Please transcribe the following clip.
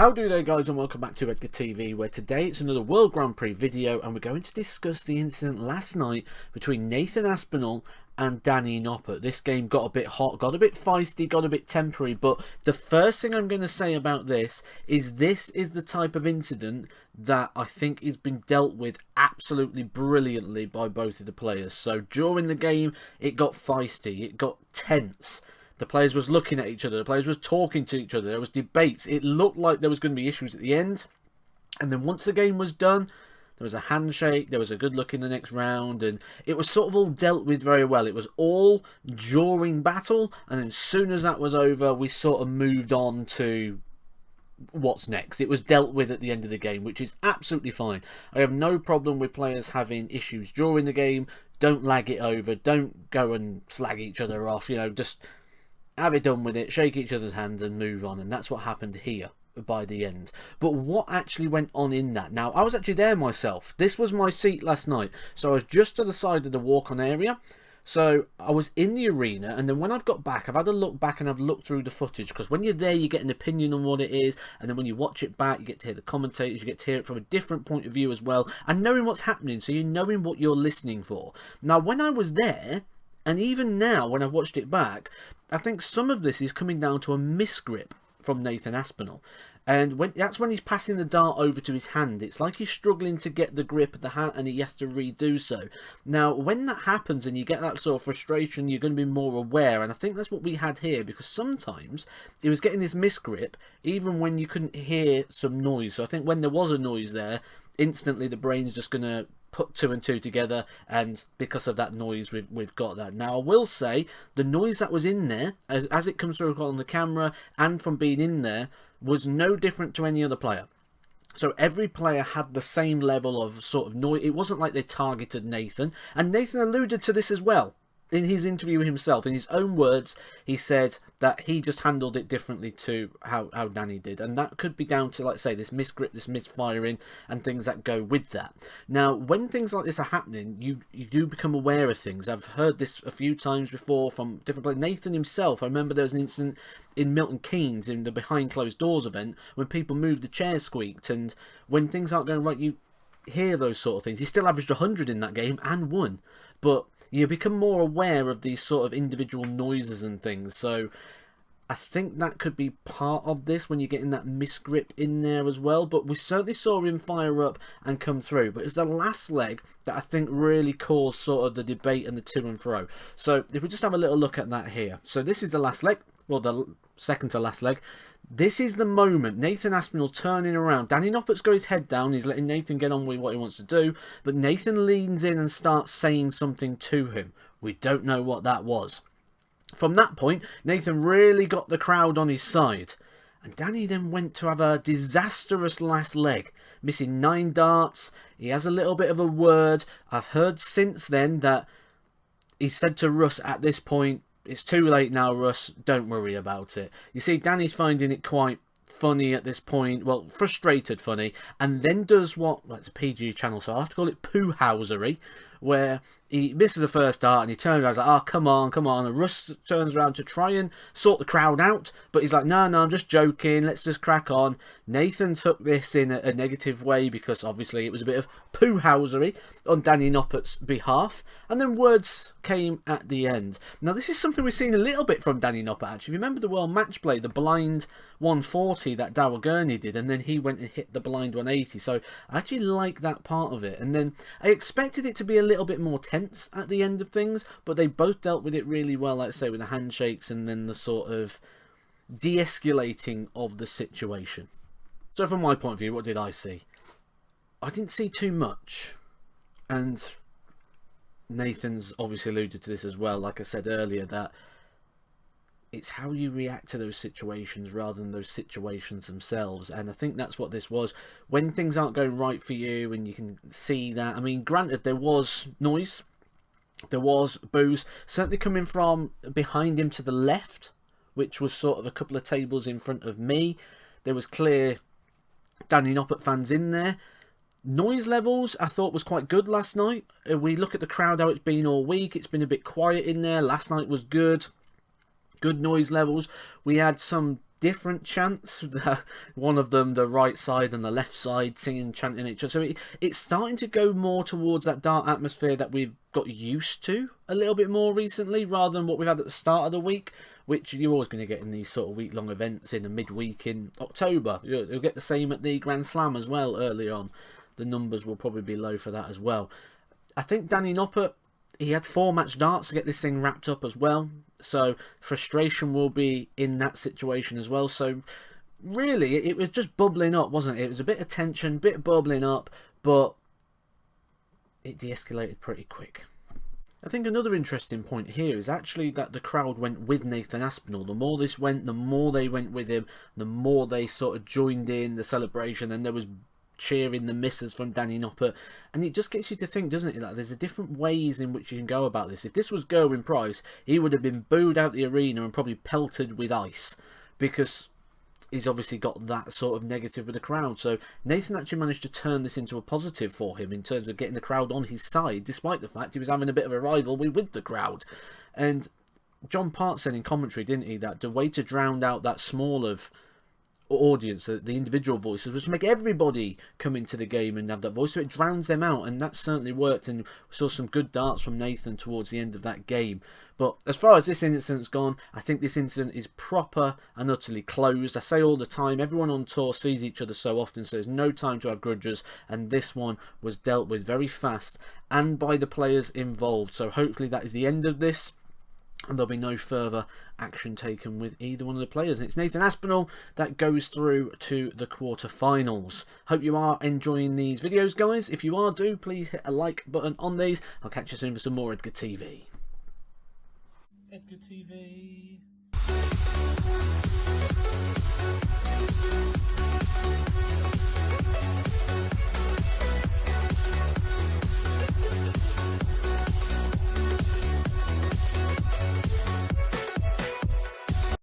How do they, guys, and welcome back to Edgar TV, where today it's another World Grand Prix video and we're going to discuss the incident last night between Nathan Aspinall and Danny Noppert. This game got a bit hot, got a bit feisty, got a bit temporary, but the first thing I'm going to say about this is the type of incident that I think has been dealt with absolutely brilliantly by both of the players. So during the game it got feisty, it got tense. The players was looking at each other, the players was talking to each other, there was debates. It looked like there was going to be issues at the end. And then once the game was done, there was a handshake, there was a good look in the next round, and it was sort of all dealt with very well. It was all during battle, and as soon as that was over, we sort of moved on to what's next. It was dealt with at the end of the game, which is absolutely fine. I have no problem with players having issues during the game. Don't lag it over, don't go and slag each other off, you know, just have it done with it, shake each other's hands and move on. And that's what happened here by the end. But what actually went on in that? Now, I was actually there myself. This was my seat last night. So I was just to the side of the walk-on area. So I was in the arena, and then when I've got back, I've had a look back and I've looked through the footage, because when you're there you get an opinion on what it is, and then when you watch it back you get to hear the commentators, you get to hear it from a different point of view as well, and knowing what's happening, so you're knowing what you're listening for. Now, when I was there, and even now when I've watched it back, I think some of this is coming down to a misgrip from Nathan Aspinall. And that's when he's passing the dart over to his hand. It's like he's struggling to get the grip of the hat and he has to redo so. Now, when that happens and you get that sort of frustration, you're going to be more aware. And I think that's what we had here, because sometimes he was getting this misgrip even when you couldn't hear some noise. So I think when there was a noise there, instantly the brain's just going to put two and two together, and because of that noise we've got that. Now, I will say the noise that was in there as it comes through on the camera and from being in there was no different to any other player. So every player had the same level of sort of noise. It wasn't like they targeted Nathan, and Nathan alluded to this as well in his interview himself. In his own words, he said that he just handled it differently to how Danny did. And that could be down to, like I say, this misgrip, this misfiring, and things that go with that. Now, when things like this are happening, you do become aware of things. I've heard this a few times before from different players. Nathan himself, I remember there was an incident in Milton Keynes in the Behind Closed Doors event when people moved, the chair squeaked. And when things aren't going right, you hear those sort of things. He still averaged 100 in that game and won. But you become more aware of these sort of individual noises and things. So I think that could be part of this when you're getting that misgrip in there as well. But we certainly saw him fire up and come through. But it's the last leg that I think really caused sort of the debate and the to and fro. So if we just have a little look at that here. So this is the last leg. Well, the second to last leg. This is the moment. Nathan Aspinall turning around. Danny Noppert's got his head down. He's letting Nathan get on with what he wants to do. But Nathan leans in and starts saying something to him. We don't know what that was. From that point, Nathan really got the crowd on his side. And Danny then went to have a disastrous last leg, missing 9 darts. He has a little bit of a word. I've heard since then that he said to Russ at this point, "It's too late now, Russ, don't worry about it." You see, Danny's finding it quite funny at this point, well, frustrated funny, and then does what, well, it's a PG channel, so I have to call it poo-housery, where he misses the first dart and he turns around, he's like, "Oh, come on, come on," and Russ turns around to try and sort the crowd out, but he's like, no, I'm just joking, let's just crack on. Nathan took this in a negative way, because obviously it was a bit of poo-housery on Danny Noppert's behalf, and then words came at the end. Now, this is something we've seen a little bit from Danny Noppert, actually. Remember the World Match Play, the blind 140 that Darryl Gurney did, and then he went and hit the blind 180, so I actually like that part of it. And then I expected it to be a little bit more tense at the end of things, but they both dealt with it really well, like I say, with the handshakes and then the sort of de-escalating of the situation. So from my point of view, what did I see? I didn't see too much, and Nathan's obviously alluded to this as well, like I said earlier, that it's how you react to those situations rather than those situations themselves. And I think that's what this was. When things aren't going right for you and you can see that, I mean, granted, there was noise, there was boos, certainly coming from behind him to the left, which was sort of a couple of tables in front of me. There was clear Danny Noppert fans in there. Noise levels I thought was quite good last night. We look at the crowd, how it's been all week. It's been a bit quiet in there. Last night was good. Good noise levels. We had some different chants. One of them, the right side and the left side, singing, chanting each other. So it's starting to go more towards that dark atmosphere that we've got used to a little bit more recently, rather than what we've had at the start of the week, which you're always going to get in these sort of week-long events in a midweek in October. You'll get the same at the Grand Slam as well early on. The numbers will probably be low for that as well. I think Danny Noppert, he had 4 match darts to get this thing wrapped up as well. So frustration will be in that situation as well. So really, it was just bubbling up, wasn't it? It was a bit of tension, bit bubbling up, but it de-escalated pretty quick. I think another interesting point here is actually that the crowd went with Nathan Aspinall. The more this went, the more they went with him, the more they sort of joined in the celebration, and there was cheering the misses from Danny Nopper, and it just gets you to think, doesn't it, that there's a different ways in which you can go about this. If this was Gerwyn Price, he would have been booed out the arena and probably pelted with ice, because he's obviously got that sort of negative with the crowd. So Nathan actually managed to turn this into a positive for him in terms of getting the crowd on his side, despite the fact he was having a bit of a rivalry with the crowd. And John Part said in commentary, didn't he, that the way to drown out that small of audience, the individual voices, was to make everybody come into the game and have that voice, so it drowns them out, and that certainly worked. And we saw some good darts from Nathan towards the end of that game. But as far as this incident's gone, I think this incident is proper and utterly closed. I say all the time, everyone on tour sees each other so often, so there's no time to have grudges, and this one was dealt with very fast and by the players involved. So hopefully that is the end of this, and there'll be no further action taken with either one of the players. And it's Nathan Aspinall that goes through to the quarterfinals. Hope you are enjoying these videos, guys. If you are, do please hit a like button on these. I'll catch you soon for some more Edgar TV. Edgar TV.